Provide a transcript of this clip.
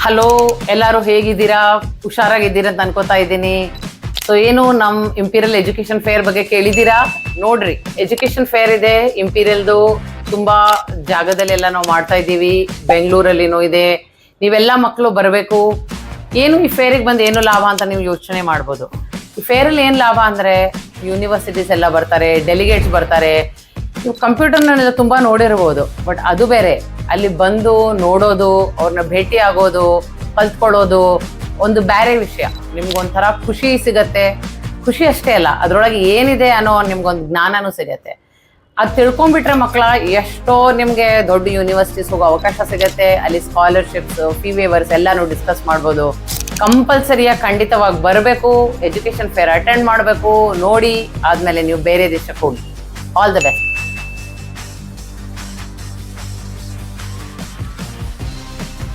Hello, ಎಲ್ಲರೂ ಹೇಗಿದ್ದೀರಾ? ಹುಷಾರಾಗಿದ್ದೀರಾ ಅಂತ ಅನ್ಕೋತಾ ಇದ್ದೀನಿ. ಸೊ ಏನು ನಮ್ ಇಂಪೀರಿಯಲ್ ಎಜುಕೇಶನ್ ಫೇರ್ ಬಗ್ಗೆ ಕೇಳಿದ್ದೀರಾ? ನೋಡ್ರಿ, ಎಜುಕೇಶನ್ ಫೇರ್ ಇದೆ ಇಂಪೀರಿಯಲ್ದು. ತುಂಬಾ ಜಾಗದಲ್ಲೆಲ್ಲ ನಾವು ಮಾಡ್ತಾ ಇದ್ದೀವಿ. ಬೆಂಗಳೂರಲ್ಲಿನೂ ಇದೆ. ನೀವೆಲ್ಲ ಮಕ್ಕಳು ಬರಬೇಕು. ಏನು ಈ ಫೇರಿಗೆ ಬಂದು ಏನು ಲಾಭ ಅಂತ ನೀವು ಯೋಚನೆ ಮಾಡ್ಬೋದು. ಈ ಫೇರಲ್ಲಿ ಏನು ಲಾಭ ಅಂದರೆ ಯೂನಿವರ್ಸಿಟೀಸ್ ಎಲ್ಲ ಬರ್ತಾರೆ, ಡೆಲಿಗೇಟ್ಸ್ ಬರ್ತಾರೆ. ನೀವು ಕಂಪ್ಯೂಟರ್ನೆಲ್ಲ ತುಂಬ ನೋಡಿರ್ಬೋದು, ಬಟ್ ಅದು ಬೇರೆ. ಅಲ್ಲಿ ಬಂದು ನೋಡೋದು, ಅವ್ರನ್ನ ಭೇಟಿ ಆಗೋದು, ಕಲ್ತ್ಕೊಳ್ಳೋದು ಒಂದು ಬೇರೆ ವಿಷಯ. ನಿಮ್ಗೊಂಥರ ಖುಷಿ ಸಿಗತ್ತೆ. ಖುಷಿ ಅಷ್ಟೇ ಅಲ್ಲ, ಅದರೊಳಗೆ ಏನಿದೆ ಅನ್ನೋ ನಿಮ್ಗೊಂದು ಜ್ಞಾನನೂ ಸಿಗತ್ತೆ. ಅದು ತಿಳ್ಕೊಂಡ್ಬಿಟ್ರೆ ಮಕ್ಕಳ ಎಷ್ಟೋ ನಿಮಗೆ ದೊಡ್ಡ ಯೂನಿವರ್ಸಿಟೀಸ್ ಹೋಗೋ ಅವಕಾಶ ಸಿಗತ್ತೆ. ಅಲ್ಲಿ ಸ್ಕಾಲರ್ಶಿಪ್ಸ್, ಫೀ ವೇವರ್ಸ್ ಎಲ್ಲಾನು ಡಿಸ್ಕಸ್ ಮಾಡ್ಬೋದು. ಕಂಪಲ್ಸರಿಯಾಗಿ ಖಂಡಿತವಾಗಿ ಬರಬೇಕು, ಎಜುಕೇಶನ್ ಫೇರ್ ಅಟೆಂಡ್ ಮಾಡಬೇಕು. ನೋಡಿ ಆದಮೇಲೆ ನೀವು ಬೇರೆ ದೇಶಕ್ಕೆ ಹೋಗಿ. All the best.